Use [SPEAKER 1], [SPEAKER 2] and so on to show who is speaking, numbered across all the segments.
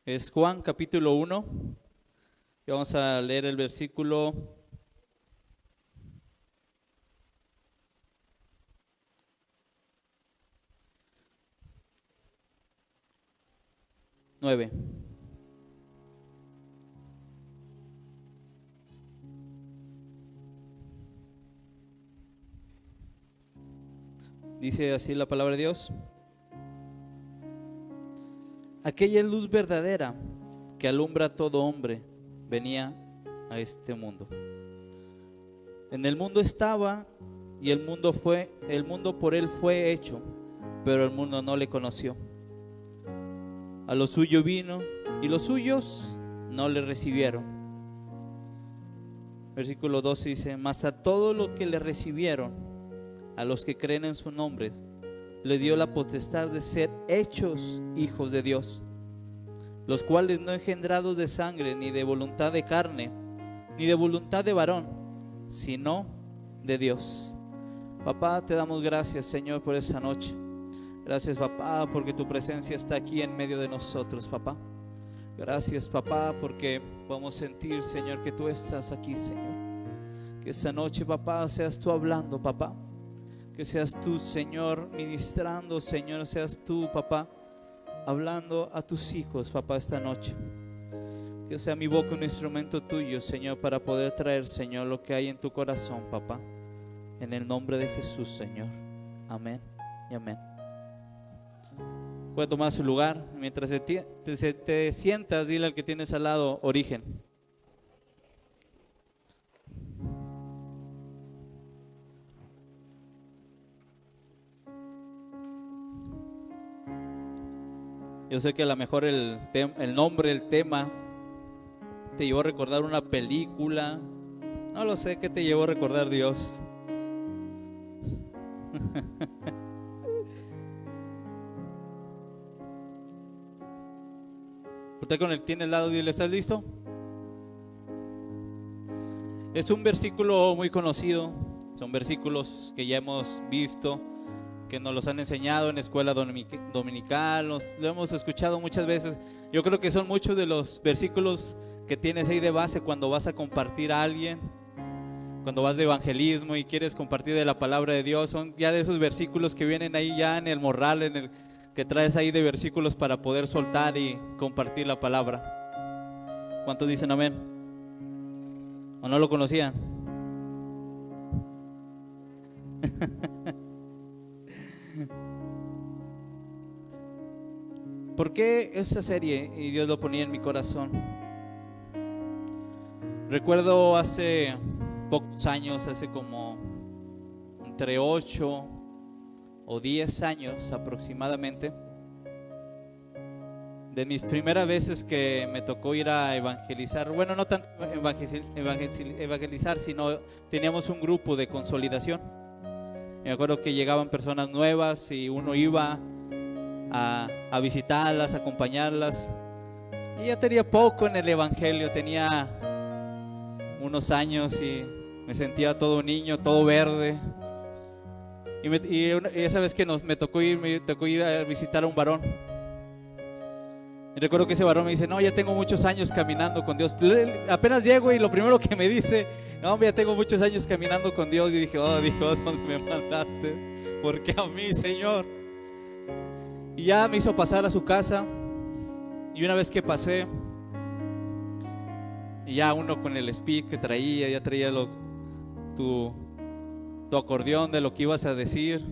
[SPEAKER 1] Es Juan capítulo 1 y vamos a leer el versículo 9. Dice así la palabra de Dios: aquella luz verdadera que alumbra a todo hombre venía a este mundo. En el mundo estaba y el mundo por él fue hecho, pero el mundo no le conoció. A lo suyo vino y los suyos no le recibieron. Versículo 12 dice: mas a todos los que le recibieron, a los que creen en su nombre, le dio la potestad de ser hechos hijos de Dios, los cuales no engendrados de sangre, ni de voluntad de carne, ni de voluntad de varón, sino de Dios. Papá, te damos gracias, Señor, por esta noche. Gracias, papá, porque tu presencia está aquí en medio de nosotros, papá. Gracias, papá, porque podemos sentir, Señor, que tú estás aquí, Señor. Que esta noche, papá, seas tú hablando, papá. Que seas tú, Señor, ministrando, Señor. Seas tú, papá, hablando a tus hijos, papá, esta noche. Que sea mi boca un instrumento tuyo, Señor, para poder traer, Señor, lo que hay en tu corazón, papá. En el nombre de Jesús, Señor. Amén y amén. Puede tomar su lugar. Mientras te sientas, dile al que tienes al lado: origen. Yo sé que a lo mejor el nombre, el tema te llevó a recordar una película. No lo sé, ¿qué te llevó a recordar Dios? Usted con el tiene al lado, dile: ¿estás listo? Es un versículo muy conocido. Son versículos que ya hemos visto, que nos los han enseñado en la escuela dominical, lo hemos escuchado muchas veces. Yo creo que son muchos de los versículos que tienes ahí de base cuando vas a compartir a alguien, cuando vas de evangelismo y quieres compartir de la palabra de Dios. Son ya de esos versículos que vienen ahí ya en el morral, que traes ahí de versículos para poder soltar y compartir la palabra. ¿Cuántos dicen amén? ¿O no lo conocían? ¿Por qué esta serie? Y Dios lo ponía en mi corazón. Recuerdo hace pocos años, hace como entre 8 o 10 años aproximadamente, de mis primeras veces que me tocó ir a evangelizar. Bueno, no tanto evangelizar, sino teníamos un grupo de consolidación. Me acuerdo que llegaban personas nuevas y uno iba a visitarlas, a acompañarlas. Y ya tenía poco en el evangelio, tenía unos años y me sentía todo niño, todo verde. Y esa vez que me tocó ir a visitar a un varón. Y recuerdo que ese varón me dice: no, ya tengo muchos años caminando con Dios. Apenas llego y lo primero que me dice: no, ya tengo muchos años caminando con Dios. Y dije: oh Dios, ¿dónde me mandaste? ¿Por qué a mí, Señor? Y ya me hizo pasar a su casa. Y una vez que pasé, y ya uno con el speak que traía, ya traía tu acordeón de lo que ibas a decir.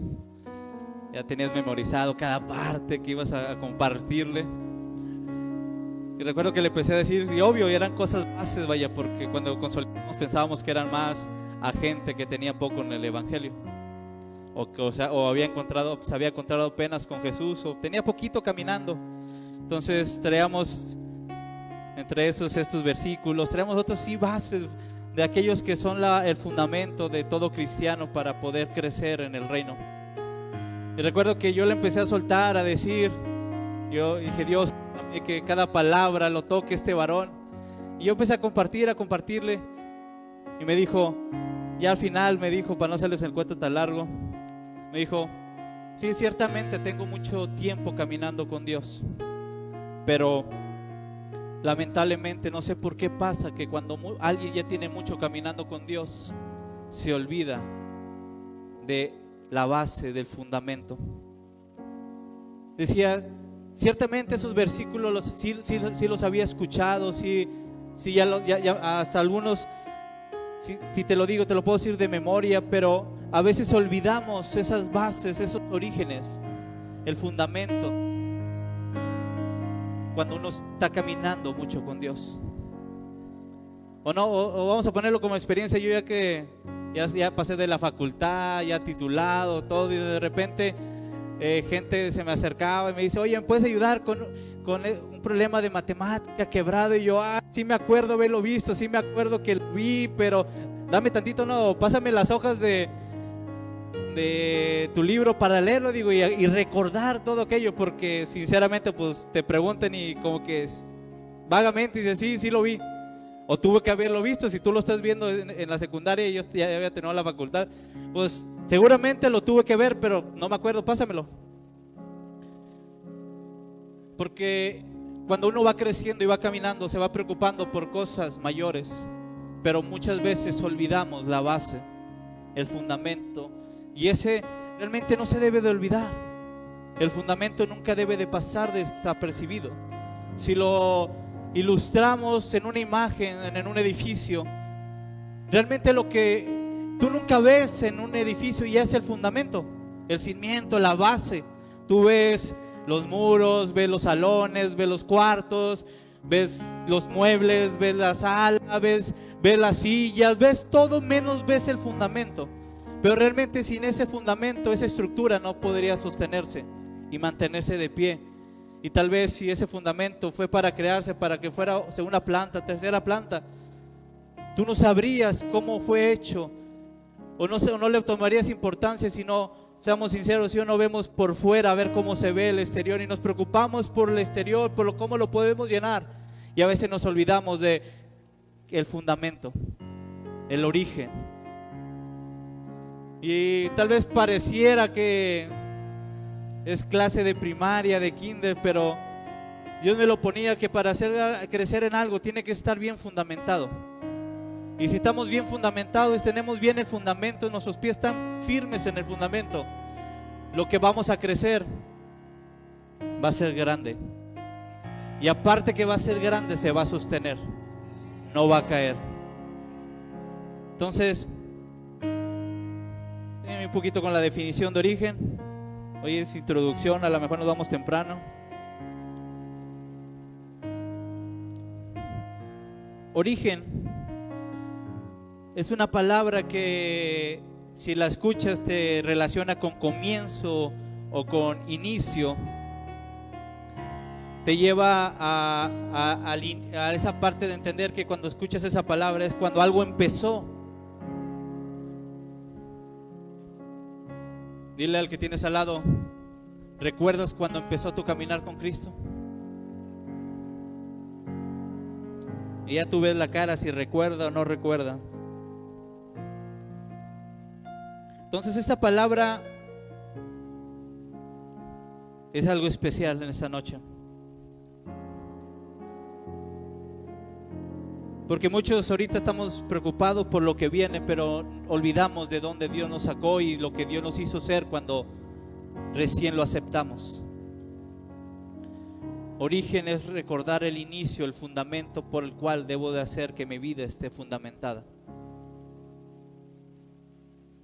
[SPEAKER 1] Ya tenías memorizado cada parte que ibas a compartirle. Y recuerdo que le empecé a decir, y obvio, eran cosas bases, vaya, porque cuando consolidamos pensábamos que eran más a gente que tenía poco en el evangelio, o se había encontrado apenas con Jesús, o tenía poquito caminando. Entonces traíamos entre estos versículos, traemos otros sí bases de aquellos que son el fundamento de todo cristiano para poder crecer en el reino. Y recuerdo que yo le empecé a soltar, a decir, yo dije: Dios, que cada palabra lo toque este varón. Y yo empecé a compartirle, y me dijo, ya al final me dijo, para no hacerles el cuento tan largo, me dijo: sí, ciertamente tengo mucho tiempo caminando con Dios, pero lamentablemente, no sé por qué pasa que cuando alguien ya tiene mucho caminando con Dios, se olvida de la base, del fundamento. Decía, ciertamente esos versículos sí los había escuchado, sí ya hasta algunos, si te lo digo, te lo puedo decir de memoria, pero a veces olvidamos esas bases, esos orígenes, el fundamento, cuando uno está caminando mucho con Dios. O no, o vamos a ponerlo como experiencia. Yo ya pasé de la facultad, ya titulado, todo, y de repente gente se me acercaba y me dice, oye, ¿me puedes ayudar con un problema de matemática quebrado? Y yo, sí me acuerdo haberlo visto, sí me acuerdo que lo vi, pero dame tantito, no, pásame las hojas de tu libro para leerlo, digo, y recordar todo aquello, porque sinceramente pues te preguntan y como que vagamente dices, sí lo vi, o tuve que haberlo visto. Si tú lo estás viendo en la secundaria y yo ya había tenido la facultad, pues seguramente lo tuve que ver, pero no me acuerdo, pásamelo. Porque cuando uno va creciendo y va caminando, se va preocupando por cosas mayores, pero muchas veces olvidamos la base, el fundamento, y ese realmente no se debe de olvidar. El fundamento nunca debe de pasar desapercibido. Si lo ilustramos en una imagen, en un edificio, realmente lo que tú nunca ves en un edificio ya es el fundamento, el cimiento, la base. Tú ves los muros, ves los salones, ves los cuartos, ves los muebles, ves la sala, ves las sillas, ves todo menos ves el fundamento. Pero realmente sin ese fundamento, esa estructura no podría sostenerse y mantenerse de pie. Y tal vez si ese fundamento fue para crearse, para que fuera segunda planta, tercera planta, tú no sabrías cómo fue hecho, o no le tomarías importancia. Si no, seamos sinceros, si no vemos por fuera a ver cómo se ve el exterior y nos preocupamos por el exterior, por cómo lo podemos llenar, y a veces nos olvidamos de el fundamento, el origen. Y tal vez pareciera que es clase de primaria, de kinder, pero Dios me lo ponía que para hacer crecer en algo tiene que estar bien fundamentado. Y si estamos bien fundamentados, tenemos bien el fundamento, nuestros pies están firmes en el fundamento, lo que vamos a crecer va a ser grande. Y aparte que va a ser grande, se va a sostener, no va a caer. Entonces, un poquito con la definición de origen. Hoy es introducción, a lo mejor nos vamos temprano. Origen es una palabra que, si la escuchas, te relaciona con comienzo o con inicio. Te lleva a esa parte de entender que cuando escuchas esa palabra es cuando algo empezó. Dile al que tienes al lado, ¿recuerdas cuando empezó tu caminar con Cristo? Y ya tú ves la cara si recuerda o no recuerda. Entonces esta palabra es algo especial en esta noche. Porque muchos ahorita estamos preocupados por lo que viene, pero olvidamos de dónde Dios nos sacó y lo que Dios nos hizo ser cuando recién lo aceptamos. Origen es recordar el inicio, el fundamento por el cual debo de hacer que mi vida esté fundamentada.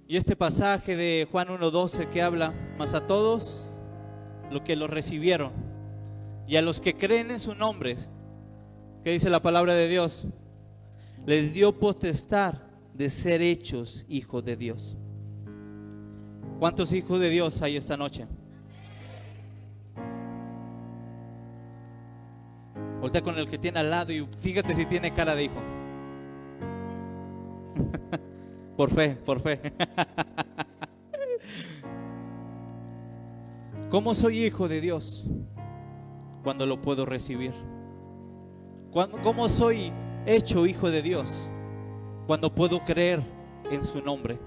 [SPEAKER 1] Y este pasaje de Juan 1:12 que habla, mas a todos los que lo recibieron y a los que creen en su nombre, ¿qué dice la palabra de Dios? Les dio potestad de ser hechos hijos de Dios. ¿Cuántos hijos de Dios hay esta noche? Voltea con el que tiene al lado y fíjate si tiene cara de hijo. Por fe, por fe. ¿Cómo soy hijo de Dios? Cuando lo puedo recibir. ¿Cómo soy hecho hijo de Dios? Cuando puedo creer en su nombre.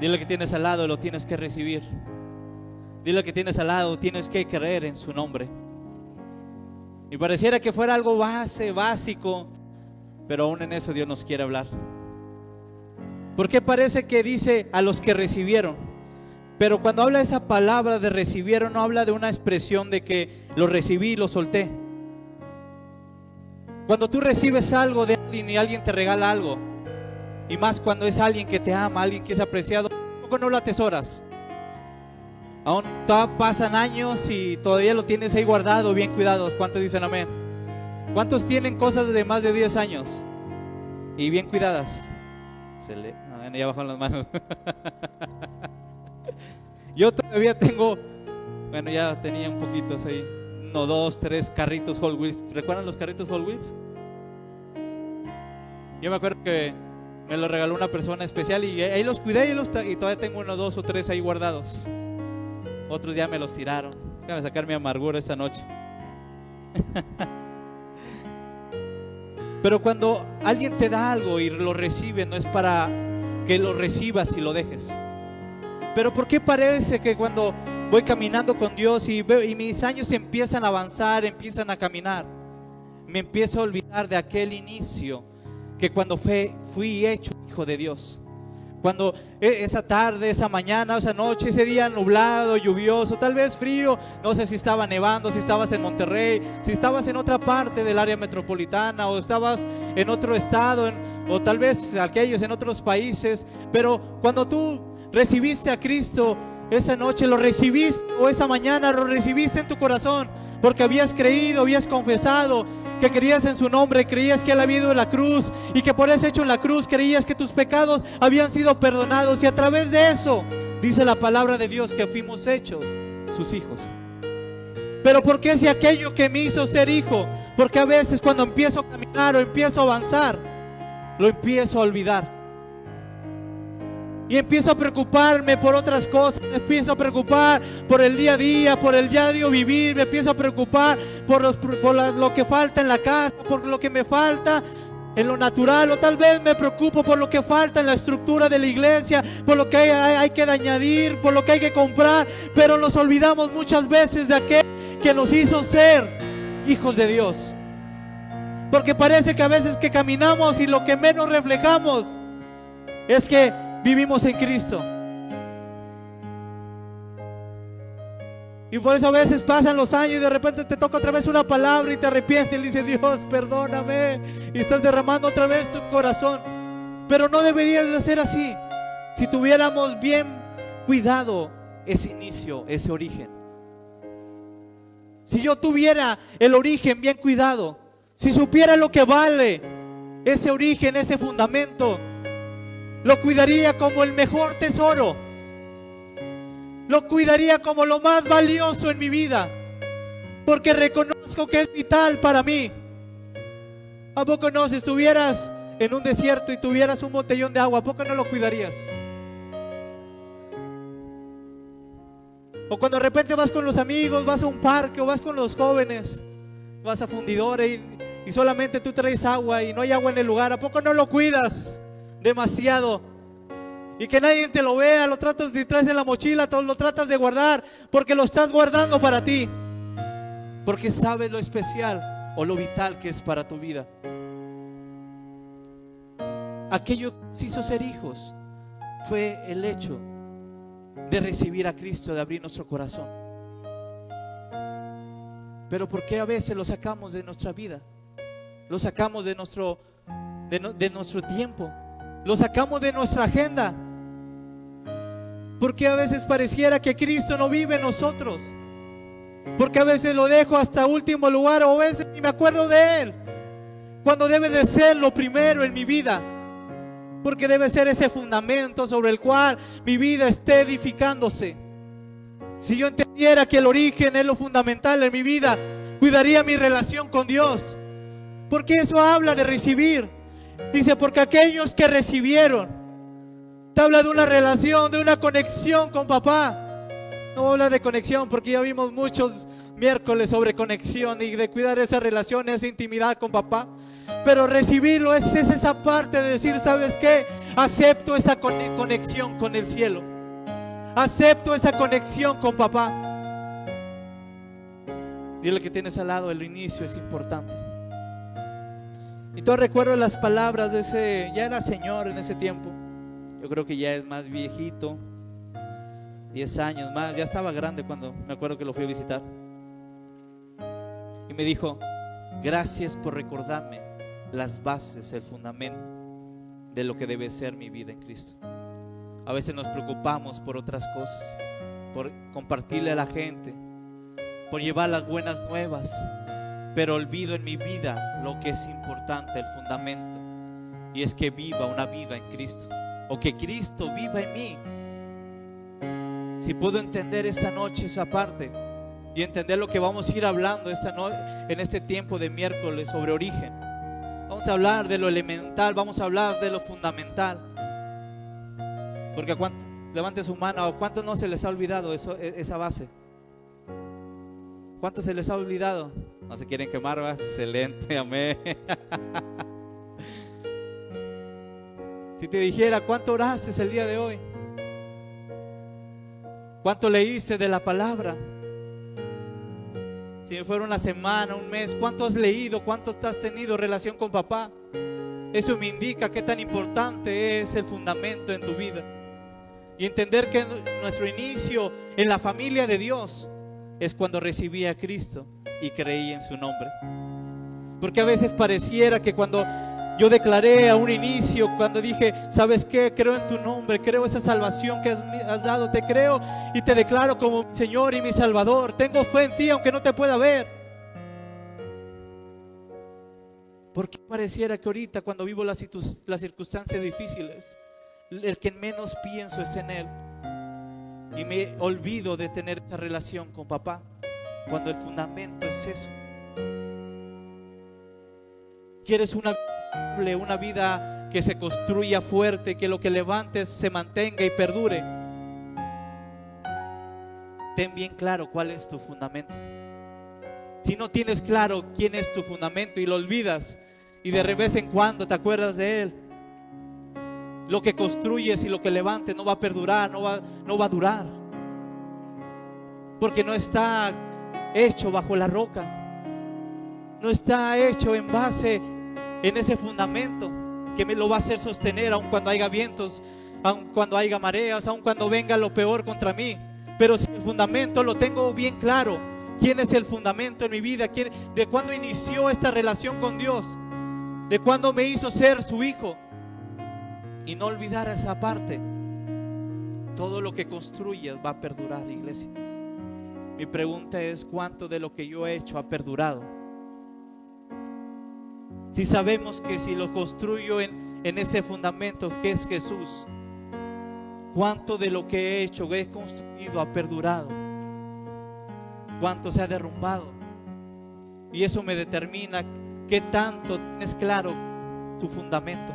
[SPEAKER 1] Dile que tienes al lado, lo tienes que recibir. Dile que tienes al lado, tienes que creer en su nombre. Y pareciera que fuera algo básico, pero aún en eso Dios nos quiere hablar. Porque parece que dice a los que recibieron, pero cuando habla esa palabra de recibieron, no habla de una expresión de que lo recibí y lo solté. Cuando tú recibes algo de alguien y alguien te regala algo, y más cuando es alguien que te ama, alguien que es apreciado, ¿por qué no lo atesoras? Aún pasan años y todavía lo tienes ahí guardado, bien cuidados. ¿Cuántos dicen amén? ¿Cuántos tienen cosas de más de 10 años y bien cuidadas? Ya bajan las manos. Yo todavía tengo, bueno, ya tenía un poquito ahí, 1, 2, 3 carritos Hot Wheels. ¿Recuerdan los carritos Hot Wheels? Yo me acuerdo que me lo regaló una persona especial y ahí los cuidé y todavía tengo 1, 2 o 3 ahí guardados. Otros ya me los tiraron. Déjame sacar mi amargura esta noche. Pero cuando alguien te da algo y lo recibe, no es para que lo recibas y lo dejes. Pero ¿por qué parece que cuando voy caminando con Dios y mis años empiezan a avanzar, empiezan a caminar, me empiezo a olvidar de aquel inicio que cuando fui hecho hijo de Dios? Cuando esa tarde, esa mañana, esa noche, ese día nublado, lluvioso, tal vez frío, no sé si estaba nevando, si estabas en Monterrey, si estabas en otra parte del área metropolitana o estabas en otro estado, o tal vez aquellos en otros países, pero cuando tú recibiste a Cristo, esa noche lo recibiste, o esa mañana lo recibiste en tu corazón, porque habías creído, habías confesado que creías en su nombre, creías que Él había ido a la cruz y que por ese hecho en la cruz creías que tus pecados habían sido perdonados, y a través de eso dice la palabra de Dios que fuimos hechos sus hijos. Pero ¿por qué si aquello que me hizo ser hijo? Porque a veces cuando empiezo a caminar o empiezo a avanzar, lo empiezo a olvidar. Y empiezo a preocuparme por otras cosas, me empiezo a preocupar por el día a día, por el diario vivir, me empiezo a preocupar por lo que falta en la casa, por lo que me falta en lo natural, o tal vez me preocupo por lo que falta en la estructura de la iglesia, por lo que hay que añadir, por lo que hay que comprar, pero nos olvidamos muchas veces de aquel que nos hizo ser hijos de Dios. Porque parece que a veces que caminamos y lo que menos reflejamos es que vivimos en Cristo. Y por eso a veces pasan los años y de repente te toca otra vez una palabra y te arrepientes y dices: Dios, perdóname, y estás derramando otra vez tu corazón. Pero no debería de ser así. Si tuviéramos bien cuidado ese inicio, ese origen. Si yo tuviera el origen bien cuidado, si supiera lo que vale ese origen, ese fundamento, lo cuidaría como el mejor tesoro. Lo cuidaría como lo más valioso en mi vida, porque reconozco que es vital para mí. ¿A poco no? Si estuvieras en un desierto y tuvieras un botellón de agua, ¿a poco no lo cuidarías? O cuando de repente vas con los amigos, vas a un parque o vas con los jóvenes, vas a Fundidora y solamente tú traes agua y no hay agua en el lugar, ¿a poco no lo cuidas demasiado? Y que nadie te lo vea, lo tratas, si traes en la mochila, lo tratas de guardar, porque lo estás guardando para ti, porque sabes lo especial o lo vital que es para tu vida. Aquello que nos hizo ser hijos fue el hecho de recibir a Cristo, de abrir nuestro corazón. Pero ¿por qué a veces lo sacamos de nuestra vida? Lo sacamos de nuestro tiempo, lo sacamos de nuestra agenda. Porque a veces pareciera que Cristo no vive en nosotros, porque a veces lo dejo hasta último lugar, o a veces ni me acuerdo de Él, cuando debe de ser lo primero en mi vida, porque debe ser ese fundamento sobre el cual mi vida esté edificándose. Si yo entendiera que el origen es lo fundamental en mi vida, cuidaría mi relación con Dios, porque eso habla de recibir. Dice: porque aquellos que recibieron, te habla de una relación, de una conexión con papá. No habla de conexión, porque ya vimos muchos miércoles sobre conexión y de cuidar esa relación, esa intimidad con papá. Pero recibirlo es esa parte de decir: ¿sabes qué? Acepto esa conexión con el cielo, acepto esa conexión con papá. Dile que tienes al lado, el inicio es importante. Y todo recuerdo las palabras de ese, ya era señor en ese tiempo. Yo creo que ya es más viejito, 10 años más, ya estaba grande cuando me acuerdo que lo fui a visitar. Y me dijo: gracias por recordarme las bases, el fundamento de lo que debe ser mi vida en Cristo. A veces nos preocupamos por otras cosas, por compartirle a la gente, por llevar las buenas nuevas, pero olvido en mi vida lo que es importante, el fundamento, y es que viva una vida en Cristo, o que Cristo viva en mí. Si puedo entender esta noche esa parte y entender lo que vamos a ir hablando esta noche, en este tiempo de miércoles, sobre origen, vamos a hablar de lo elemental, vamos a hablar de lo fundamental. Porque levante su mano, ¿a cuántos no se les ha olvidado esa base? ¿Cuántos se les ha olvidado? No se quieren quemar, ¿va? Excelente, amén. Si te dijera, ¿cuánto oraste el día de hoy? ¿Cuánto leíste de la palabra? Si fuera una semana, un mes, ¿cuánto has leído? ¿Cuánto has tenido relación con papá? Eso me indica qué tan importante es el fundamento en tu vida. Y entender que nuestro inicio en la familia de Dios es cuando recibí a Cristo y creí en su nombre. Porque a veces pareciera que cuando yo declaré a un inicio, cuando dije, ¿sabes qué? Creo en tu nombre, creo esa salvación que has dado, te creo y te declaro como mi Señor y mi Salvador. Tengo fe en ti aunque no te pueda ver. ¿Por qué pareciera que ahorita cuando vivo las circunstancias difíciles, el que menos pienso es en Él? Y me olvido de tener esa relación con papá, cuando el fundamento es eso. ¿Quieres una vida que se construya fuerte, que lo que levantes se mantenga y perdure? Ten bien claro cuál es tu fundamento. Si no tienes claro quién es tu fundamento y lo olvidas y de vez en cuando te acuerdas de Él, lo que construyes y lo que levantes no va a perdurar, no va a durar, porque no está hecho bajo la roca, no está hecho en base en ese fundamento que me lo va a hacer sostener aun cuando haya vientos, aun cuando haya mareas, aun cuando venga lo peor contra mí. Pero si el fundamento lo tengo bien claro, quién es el fundamento en mi vida, de cuándo inició esta relación con Dios, de cuándo me hizo ser su hijo, y no olvidar esa parte, todo lo que construyas va a perdurar, iglesia. Mi pregunta es, ¿cuánto de lo que yo he hecho ha perdurado? Si sabemos que si lo construyo en ese fundamento que es Jesús, ¿cuánto de lo que he hecho, he construido, ha perdurado? ¿Cuánto se ha derrumbado? Y eso me determina qué tanto tienes claro tu fundamento.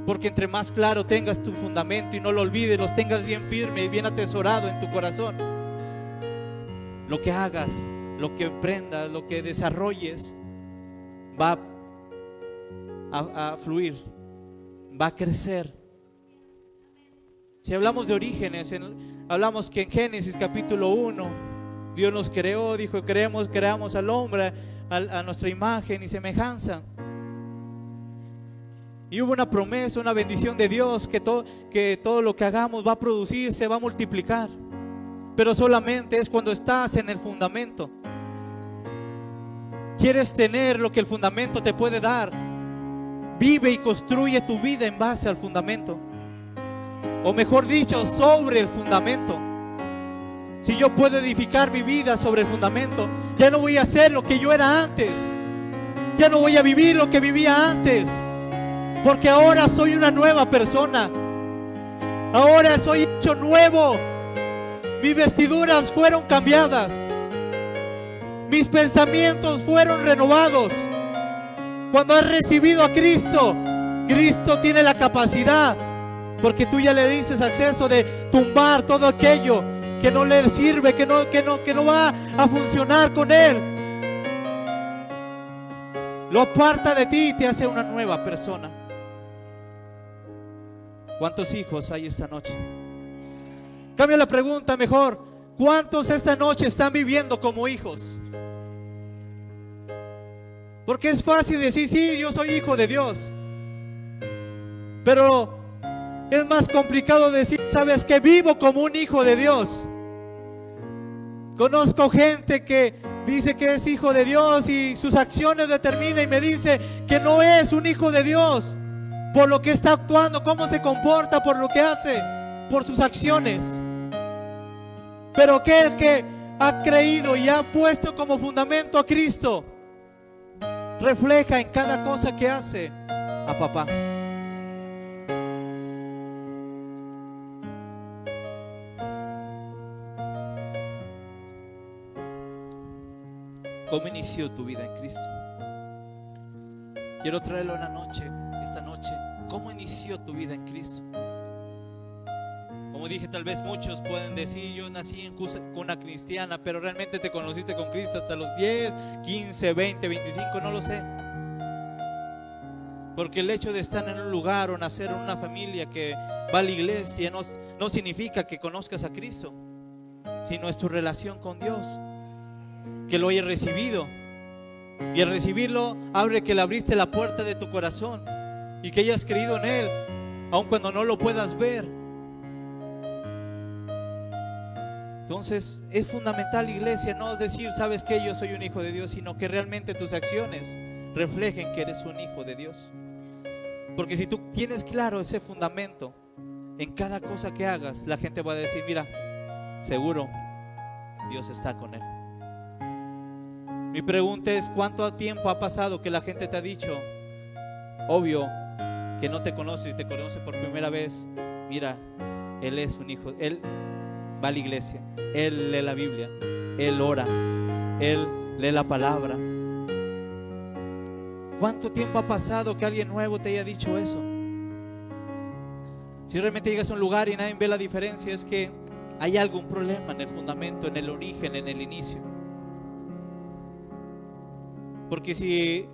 [SPEAKER 1] Porque entre más claro tengas tu fundamento y no lo olvides, los tengas bien firme y bien atesorado en tu corazón, lo que hagas, lo que emprendas, lo que desarrolles va a fluir, va a crecer. Si hablamos de orígenes, hablamos que en Génesis capítulo 1 Dios nos creó, dijo: creamos al hombre a nuestra imagen y semejanza. Y hubo una promesa, una bendición de Dios que todo lo que hagamos va a producir, se va a multiplicar. Pero solamente es cuando estás en el fundamento. ¿Quieres tener lo que el fundamento te puede dar? Vive y construye tu vida en base al fundamento. O mejor dicho, sobre el fundamento. Si yo puedo edificar mi vida sobre el fundamento, ya no voy a hacer lo que yo era antes. Ya no voy a vivir lo que vivía antes. Porque ahora soy una nueva persona. Ahora soy hecho nuevo. Mis vestiduras fueron cambiadas. Mis pensamientos fueron renovados. Cuando has recibido a Cristo, Cristo tiene la capacidad, porque tú ya le dices acceso de tumbar todo aquello que no le sirve, que no va a funcionar con Él. Lo aparta de ti y te hace una nueva persona. ¿Cuántos hijos hay esta noche? Cambio la pregunta mejor.
[SPEAKER 2] ¿Cuántos esta noche están viviendo como hijos? Porque es fácil decir, sí, yo soy hijo de Dios. Pero es más complicado decir, ¿sabes qué? Vivo como un hijo de Dios. Conozco gente que dice que es hijo de Dios y sus acciones determinan, y me dice que no es un hijo de Dios por lo que está actuando, cómo se comporta, por lo que hace, por sus acciones. Pero aquel que ha creído y ha puesto como fundamento a Cristo, refleja en cada cosa que hace a papá. ¿Cómo inició tu vida en Cristo? Quiero traerlo esta noche. ¿Cómo inició tu vida en Cristo? Como dije, tal vez muchos pueden decir, yo nací en cuna cristiana, pero realmente te conociste con Cristo hasta los 10, 15, 20, 25, no lo sé. Porque el hecho de estar en un lugar o nacer en una familia que va a la iglesia no significa que conozcas a Cristo, sino es tu relación con Dios, que lo hayas recibido. Y al recibirlo, abre que le abriste la puerta de tu corazón y que hayas creído en Él, aun cuando no lo puedas ver. Entonces es fundamental, iglesia, no es decir, sabes que yo soy un hijo de Dios, sino que realmente tus acciones reflejen que eres un hijo de Dios. Porque si tú tienes claro ese fundamento, en cada cosa que hagas, la gente va a decir, mira, seguro Dios está con él. Mi pregunta es, ¿cuánto tiempo ha pasado que la gente te ha dicho, obvio, que no te conoce y te conoce por primera vez? Mira, él es un hijo, él va a la iglesia, él lee la Biblia, él ora, él lee la palabra. ¿Cuánto tiempo ha pasado que alguien nuevo te haya dicho eso? Si realmente llegas a un lugar y nadie ve la diferencia, es que hay algún problema en el fundamento, en el origen, en el inicio. Porque si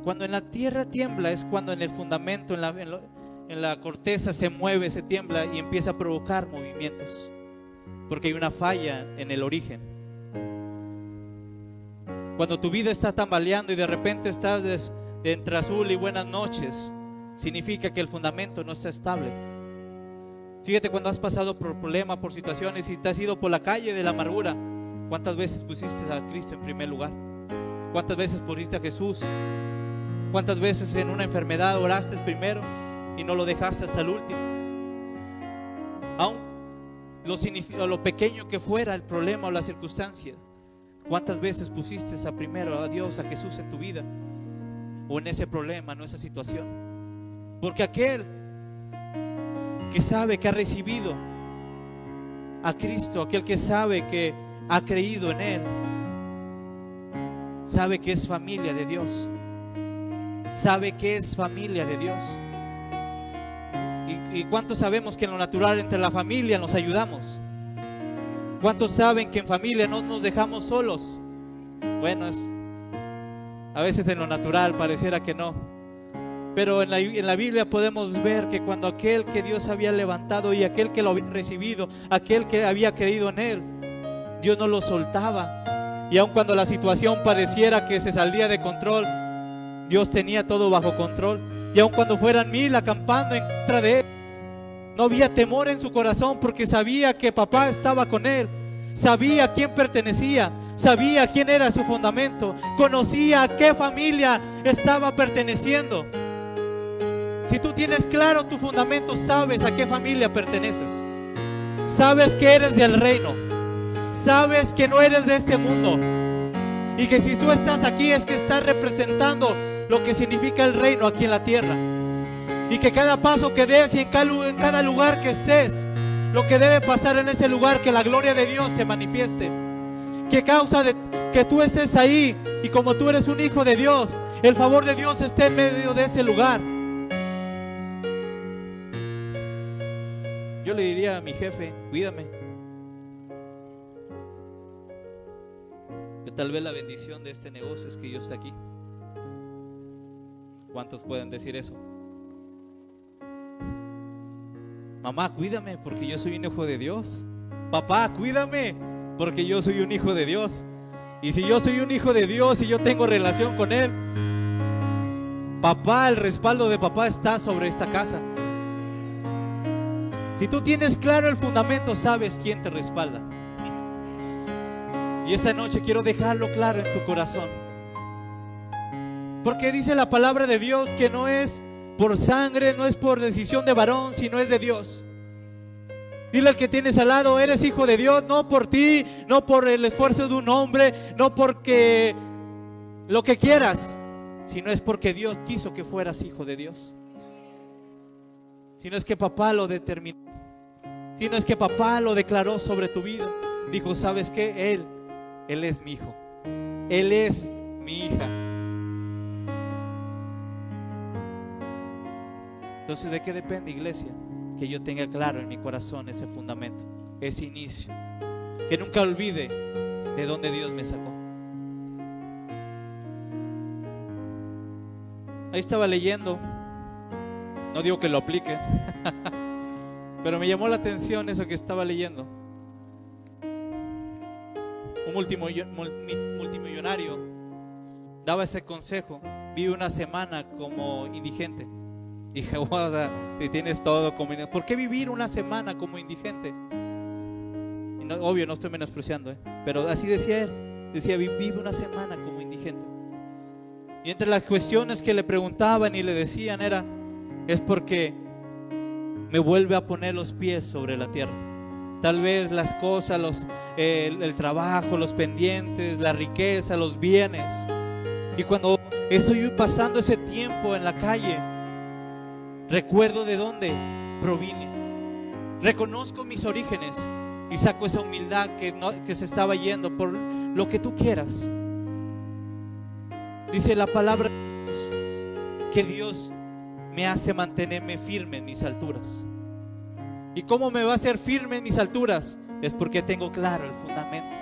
[SPEAKER 2] cuando en la tierra tiembla, es cuando en el fundamento, en la corteza se mueve, se tiembla y empieza a provocar movimientos, porque hay una falla en el origen. Cuando tu vida está tambaleando y de repente estás de entre azul y buenas noches, significa que el fundamento no está estable. Fíjate, cuando has pasado por problemas, por situaciones y te has ido por la calle de la amargura, ¿cuántas veces pusiste a Cristo en primer lugar? ¿Cuántas veces pusiste a Jesús? ¿Cuántas veces en una enfermedad oraste primero y no lo dejaste hasta el último? Aún lo pequeño que fuera el problema o la circunstancia, ¿cuántas veces pusiste primero a Dios, a Jesús en tu vida? O en ese problema, en esa situación. Porque aquel que sabe que ha recibido a Cristo, aquel que sabe que ha creído en Él, sabe que es familia de Dios. Sabe que es familia de Dios. ¿Y cuántos sabemos que en lo natural entre la familia nos ayudamos? ¿Cuántos saben que en familia no nos dejamos solos? Bueno, a veces en lo natural pareciera que no. Pero en la Biblia podemos ver que cuando aquel que Dios había levantado y aquel que lo había recibido, aquel que había creído en Él, Dios no lo soltaba. Y aun cuando la situación pareciera que se salía de control, Dios tenía todo bajo control. Y aun cuando fueran 1000 acampando en contra de Él, no había temor en su corazón, porque sabía que papá estaba con él. Sabía a quién pertenecía, sabía quién era su fundamento, conocía a qué familia estaba perteneciendo. Si tú tienes claro tu fundamento, sabes a qué familia perteneces. Sabes que eres del reino. Sabes que no eres de este mundo. Y que si tú estás aquí es que estás representando lo que significa el reino aquí en la tierra. Y que cada paso que des y en cada lugar que estés, lo que debe pasar en ese lugar, que la gloria de Dios se manifieste. Que causa de que tú estés ahí y como tú eres un hijo de Dios, el favor de Dios esté en medio de ese lugar. Yo le diría a mi jefe, cuídame. Que tal vez la bendición de este negocio es que yo esté aquí. ¿Cuántos pueden decir eso? Mamá, cuídame porque yo soy un hijo de Dios. papá, cuídame, porque yo soy un hijo de Dios. Y si yo soy un hijo de Dios y yo tengo relación con Él, papá, el respaldo de papá está sobre esta casa. Si tú tienes claro el fundamento, sabes quién te respalda. Y esta noche quiero dejarlo claro en tu corazón, porque dice la palabra de Dios que no es por sangre, no es por decisión de varón, sino es de Dios. Dile al que tienes al lado, eres hijo de Dios, no por ti, no por el esfuerzo de un hombre, no porque lo que quieras, sino es porque Dios quiso que fueras hijo de Dios. Sino es que papá lo determinó, sino es que papá lo declaró sobre tu vida. Dijo, ¿sabes qué? Él es mi hijo, Él es mi hija. Entonces, ¿de qué depende, iglesia? Que yo tenga claro en mi corazón ese fundamento, ese inicio, que nunca olvide de dónde Dios me sacó. Ahí estaba leyendo, no digo que lo aplique, pero me llamó la atención eso que estaba leyendo. Un multimillonario daba ese consejo: vive una semana como indigente. Dije, o sea, si tienes todo como indigente, ¿por qué vivir una semana como indigente? Y no, obvio, no estoy menospreciando, pero así decía él. Decía, vive una semana como indigente. Y entre las cuestiones que le preguntaban y le decían es porque me vuelve a poner los pies sobre la tierra. Tal vez las cosas, el trabajo, los pendientes, la riqueza, los bienes. Y cuando estoy pasando ese tiempo en la calle, recuerdo de dónde provine, reconozco mis orígenes y saco esa humildad que se estaba yendo por lo que tú quieras. Dice la palabra de Dios que Dios me hace mantenerme firme en mis alturas. ¿Y cómo me va a hacer firme en mis alturas? Es porque tengo claro el fundamento.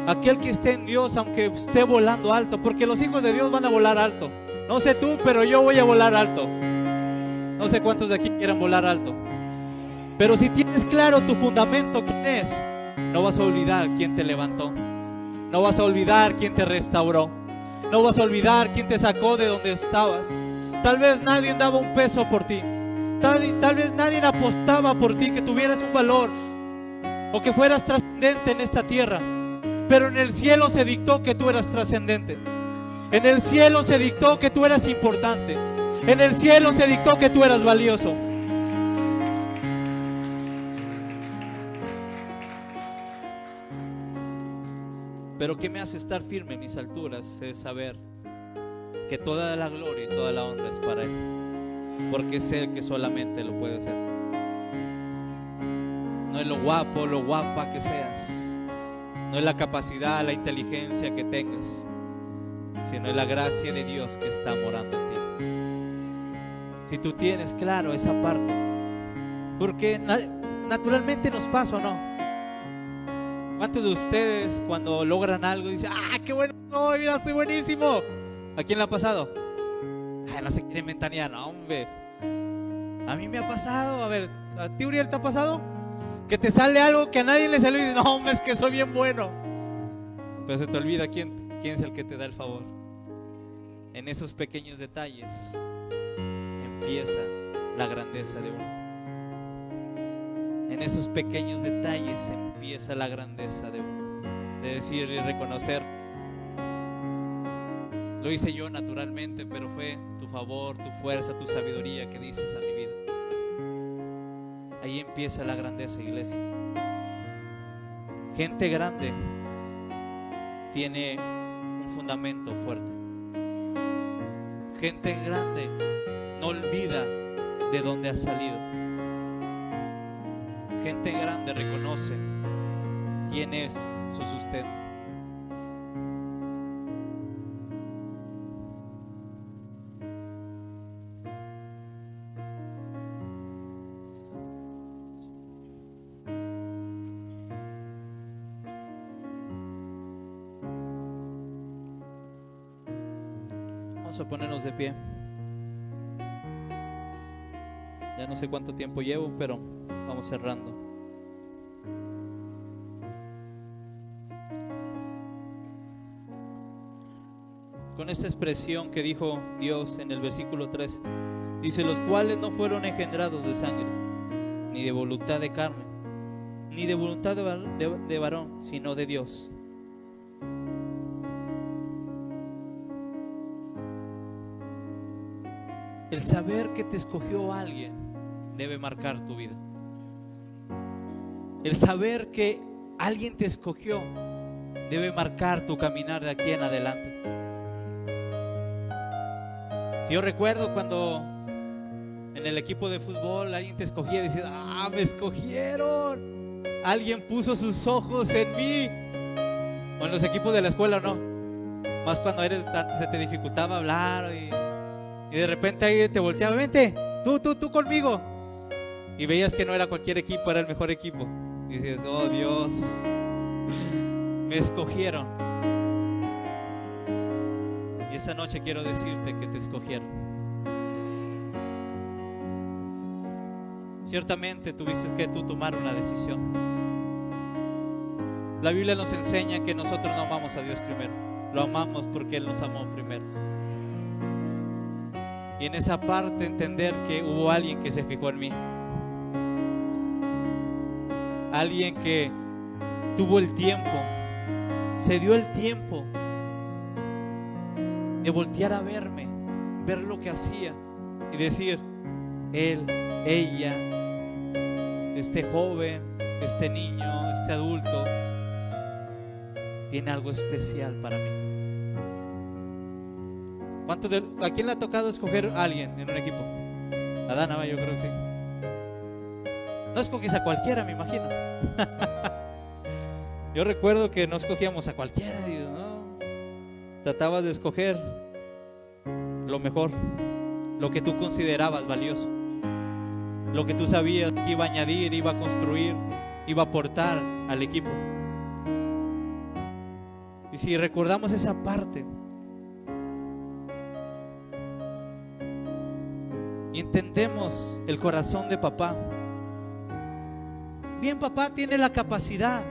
[SPEAKER 2] Aquel que esté en Dios, aunque esté volando alto, porque los hijos de Dios van a volar alto. No sé tú, pero yo voy a volar alto. No sé cuántos de aquí quieran volar alto. Pero si tienes claro tu fundamento, ¿quién es? No vas a olvidar quién te levantó. No vas a olvidar quién te restauró. No vas a olvidar quién te sacó de donde estabas. Tal vez nadie daba un peso por ti. Tal vez nadie apostaba por ti, que tuvieras un valor o que fueras trascendente en esta tierra. Pero en el cielo se dictó que tú eras trascendente. En el cielo se dictó que tú eras importante. En el cielo se dictó que tú eras valioso. Pero ¿qué me hace estar firme en mis alturas? Es saber que toda la gloria y toda la honra es para Él, porque sé que solamente lo puede hacer. No es lo guapo, lo guapa que seas, no es la capacidad, la inteligencia que tengas, sino es la gracia de Dios que está morando en ti. Si tú tienes claro esa parte, porque naturalmente nos pasa, ¿o no? ¿Cuántos de ustedes cuando logran algo dicen, ¡ah, qué bueno soy! ¡Mira, soy buenísimo! ¿A quién le ha pasado? Ay, no se quiere ventanear, no, hombre. A mí me ha pasado. A ver, ¿a ti, Uriel, te ha pasado? Que te sale algo que a nadie le salió y dices, no, hombre, es que soy bien bueno. Pero se te olvida quién es el que te da el favor. En esos pequeños detalles empieza la grandeza de uno. En esos pequeños detalles empieza la grandeza de uno. De decir y reconocer, lo hice yo naturalmente, pero fue tu favor, tu fuerza, tu sabiduría que dices a mi vida. Ahí empieza la grandeza, iglesia. Gente grande tiene un fundamento fuerte. Gente grande no olvida de dónde ha salido. Gente grande reconoce quién es su sustento. Vamos a ponernos de pie. Ya no sé cuánto tiempo llevo, pero vamos cerrando. con esta expresión que dijo Dios en el versículo 13. Dice, los cuales no fueron engendrados de sangre, ni de voluntad de carne, ni de voluntad de varón, sino de Dios. El saber que te escogió alguien debe marcar tu vida. El saber que alguien te escogió debe marcar tu caminar de aquí en adelante. Si yo recuerdo cuando en el equipo de fútbol alguien te escogía y decías, me escogieron, alguien puso sus ojos en mí. O en los equipos de la escuela no, más cuando se te dificultaba hablar y de repente alguien te volteaba, vente, tú conmigo, y veías que no era cualquier equipo, era el mejor equipo, y dices, oh Dios, me escogieron. Y esa noche quiero decirte que te escogieron. Ciertamente tuviste que tú tomar una decisión. La Biblia nos enseña que nosotros no amamos a Dios primero, lo amamos porque Él nos amó primero. Y en esa parte entender que hubo alguien que se fijó en mí, alguien que tuvo el tiempo, se dio el tiempo de voltear a verme, ver lo que hacía y decir, él, ella, este joven, este niño, este adulto, tiene algo especial para mí. ¿A quién le ha tocado escoger a alguien en un equipo? A Dana, yo creo que sí. No escogís a cualquiera, me imagino. Yo recuerdo que no escogíamos a cualquiera, ¿no? Tratabas de escoger lo mejor, lo que tú considerabas valioso, lo que tú sabías que iba a añadir, iba a construir, iba a aportar al equipo. Y si recordamos esa parte y entendemos el corazón de papá, bien, papá tiene la capacidad.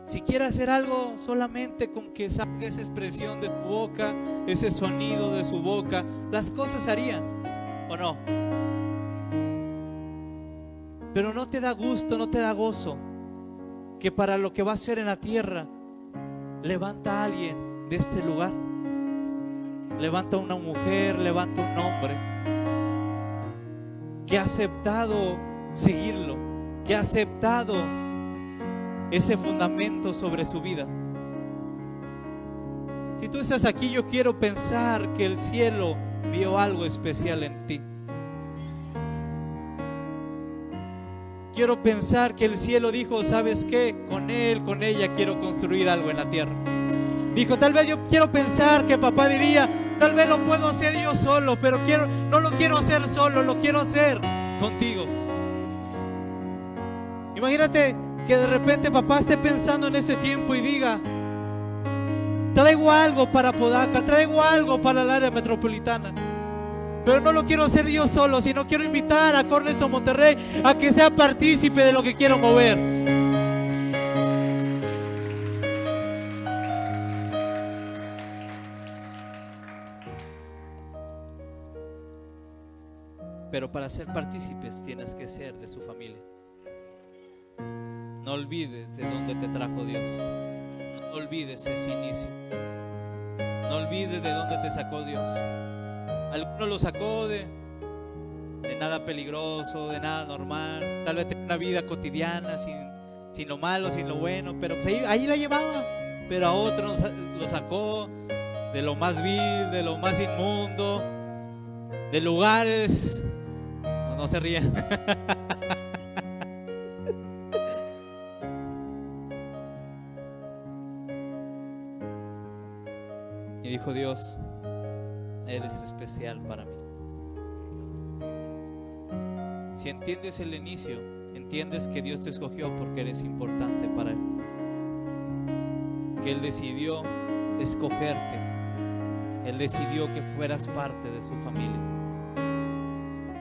[SPEAKER 2] Si quiere hacer algo, solamente con que salga esa expresión de tu boca, ese sonido de su boca, las cosas se harían, ¿o no? Pero no te da gusto, no te da gozo que para lo que va a hacer en la tierra levanta a alguien de este lugar, levanta a una mujer, levanta a un hombre que ha aceptado seguirlo, que ha aceptado ese fundamento sobre su vida. Si tú estás aquí, yo quiero pensar que el cielo vio algo especial en ti. Quiero pensar que el cielo dijo, ¿sabes qué? Con él, con ella quiero construir algo en la tierra. Dijo, tal vez yo quiero pensar que papá diría, tal vez lo puedo hacer yo solo, pero no lo quiero hacer solo, lo quiero hacer contigo. Imagínate que de repente papá esté pensando en ese tiempo y diga, traigo algo para Podaca, traigo algo para el área metropolitana, pero no lo quiero hacer yo solo, sino quiero invitar a Cornerstone Monterrey a que sea partícipe de lo que quiero mover. Pero para ser partícipes tienes que ser de su familia. No olvides de dónde te trajo Dios. No olvides ese inicio. No olvides de dónde te sacó Dios. Algunos lo sacó de nada peligroso, de nada normal. Tal vez tenía una vida cotidiana sin lo malo, sin lo bueno, pero pues ahí la llevaba. Pero a otros lo sacó de lo más vil, de lo más inmundo, de lugares. No se rían. Y dijo Dios, eres especial para mí. Si entiendes el inicio, entiendes que Dios te escogió porque eres importante para Él, que Él decidió escogerte, Él decidió que fueras parte de su familia.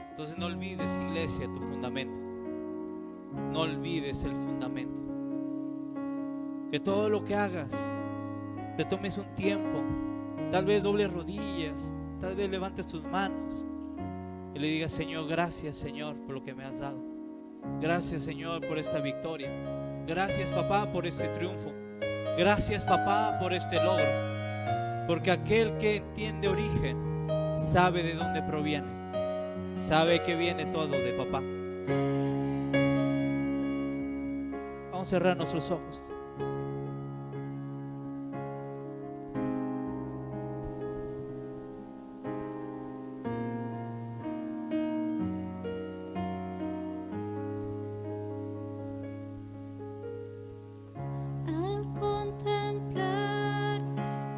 [SPEAKER 2] Entonces no olvides, iglesia, tu fundamento. No olvides el fundamento. Que todo lo que hagas, te tomes un tiempo Tal vez doble rodillas, tal vez levantes tus manos y le digas: Señor, gracias, Señor, por lo que me has dado. Gracias, Señor, por esta victoria. Gracias, papá, por este triunfo. Gracias, papá, por este logro. Porque aquel que entiende origen sabe de dónde proviene, sabe que viene todo de papá. Vamos a cerrar nuestros ojos.
[SPEAKER 3] Al contemplar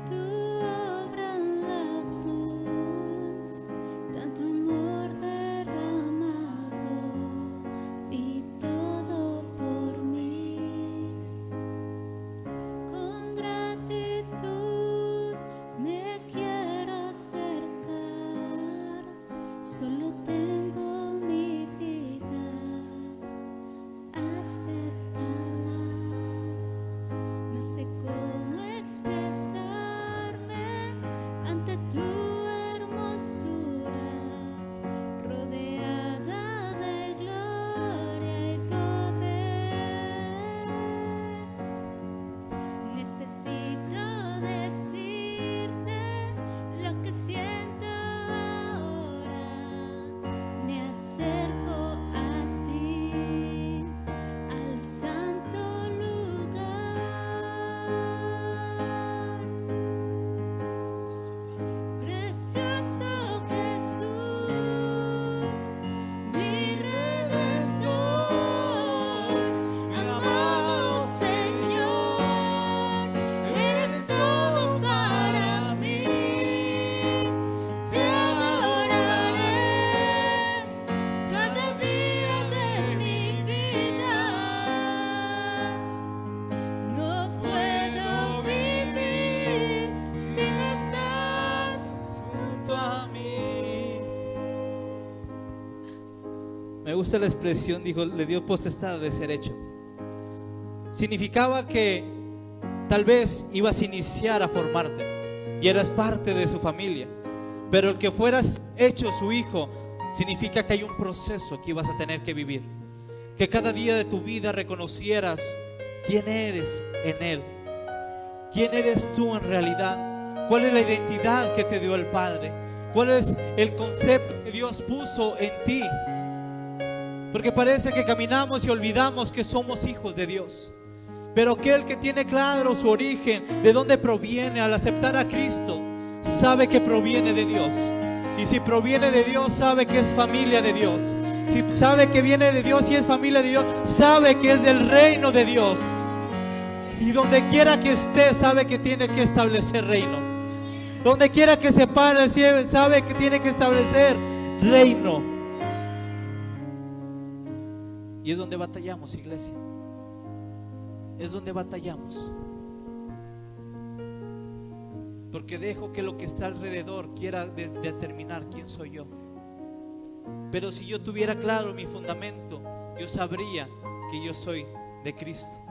[SPEAKER 3] tu obra en la cruz, tanto amor derramado y todo por mí, con gratitud me quiero acercar, solo tengo mi vida, acéptala. No sé cómo expresarme ante tu hermosura, rodeada de gloria y poder. Necesito decirte lo que siento ahora. Me acerco a ti, al santo lugar. Precioso Jesús, mi Redentor, amado Señor, eres todo para mí. Te adoraré cada día de mi vida. No puedo vivir si no estás
[SPEAKER 2] Junto a mí. Me gusta la expresión, dijo, le dio potestad de ser hecho. Significaba que tal vez ibas a iniciar a formarte y eras parte de su familia, pero el que fueras hecho su hijo significa que hay un proceso que ibas a tener que vivir, que cada día de tu vida reconocieras quién eres en él, quién eres tú en realidad, cuál es la identidad que te dio el Padre, cuál es el concepto que Dios puso en ti. Porque parece que caminamos y olvidamos que somos hijos de Dios. Pero aquel que tiene claro su origen, de dónde proviene, al aceptar a Cristo, sabe que proviene de Dios. Y si proviene de Dios, sabe que es familia de Dios. Si sabe que viene de Dios y es familia de Dios, sabe que es del reino de Dios. Y donde quiera que esté, sabe que tiene que establecer reino. Donde quiera que se pare, sabe que tiene que establecer reino. Y es donde batallamos, iglesia. Es donde batallamos. Porque dejo que lo que está alrededor quiera determinar quién soy yo. Pero si yo tuviera claro mi fundamento, yo sabría que yo soy de Cristo.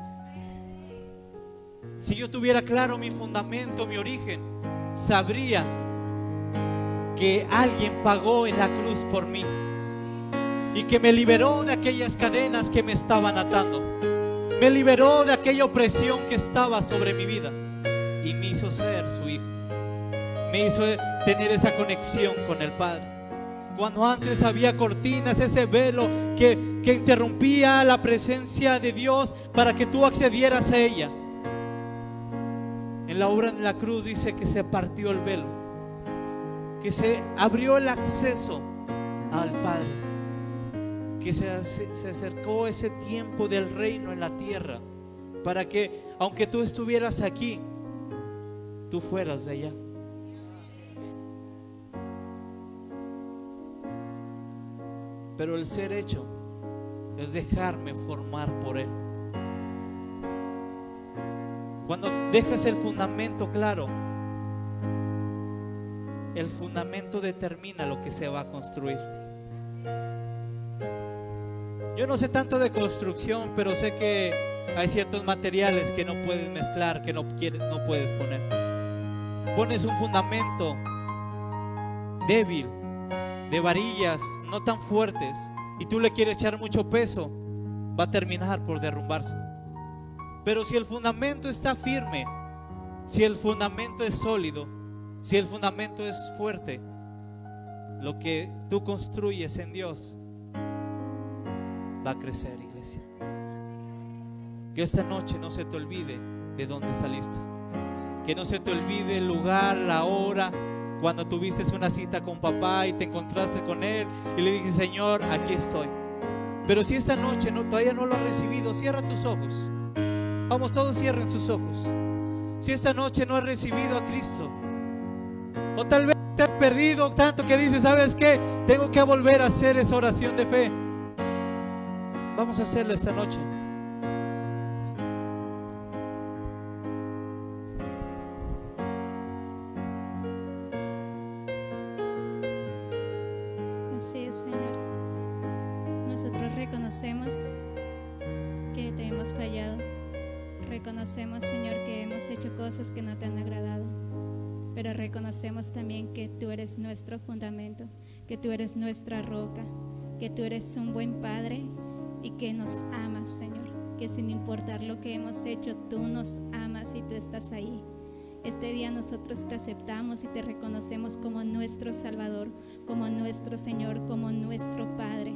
[SPEAKER 2] Si yo tuviera claro mi fundamento, mi origen, sabría que alguien pagó en la cruz por mí y que me liberó de aquellas cadenas que me estaban atando, me liberó de aquella opresión que estaba sobre mi vida y me hizo ser su hijo, me hizo tener esa conexión con el Padre. Cuando antes había cortinas, ese velo que interrumpía la presencia de Dios para que tú accedieras a ella, en la obra en la cruz dice que se partió el velo, que se abrió el acceso al Padre, que se acercó ese tiempo del reino en la tierra, para que aunque tú estuvieras aquí, tú fueras de allá. Pero el ser hecho es dejarme formar por Él. Cuando dejas el fundamento claro, el fundamento determina lo que se va a construir. Yo no sé tanto de construcción, pero sé que hay ciertos materiales que no puedes mezclar, que no puedes poner. pones un fundamento débil, de varillas no tan fuertes, y tú le quieres echar mucho peso, va a terminar por derrumbarse. Pero si el fundamento está firme, si el fundamento es sólido, si el fundamento es fuerte, lo que tú construyes en Dios va a crecer, iglesia. Que esta noche no se te olvide de dónde saliste, que no se te olvide el lugar, la hora, cuando tuviste una cita con papá y te encontraste con él y le dijiste: Señor, aquí estoy. Pero si esta noche todavía no lo has recibido, cierra tus ojos. Vamos, todos cierren sus ojos. Si esta noche no has recibido a Cristo, o tal vez te has perdido tanto que dices: ¿sabes qué? Tengo que volver a hacer esa oración de fe. Vamos a hacerlo esta noche.
[SPEAKER 3] Así es, Señor. Nosotros reconocemos que te hemos fallado. Reconocemos, Señor, que hemos hecho cosas que no te han agradado. Pero reconocemos también que tú eres nuestro fundamento, que tú eres nuestra roca, que tú eres un buen Padre y que nos amas, Señor. Que sin importar lo que hemos hecho, tú nos amas y tú estás ahí. Este día nosotros te aceptamos y te reconocemos como nuestro Salvador, como nuestro Señor, como nuestro Padre.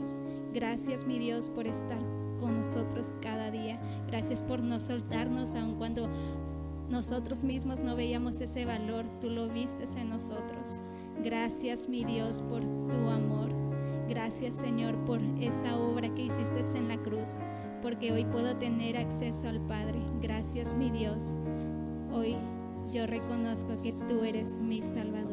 [SPEAKER 3] Gracias, mi Dios, por estar con nosotros cada día. Gracias por no soltarnos aun cuando nosotros mismos no veíamos ese valor. Tú lo vistes en nosotros. Gracias, mi Dios, por tu amor. Gracias, Señor, por esa obra que hiciste en la cruz, porque hoy puedo tener acceso al Padre. Gracias, mi Dios. Hoy yo reconozco que tú eres mi Salvador.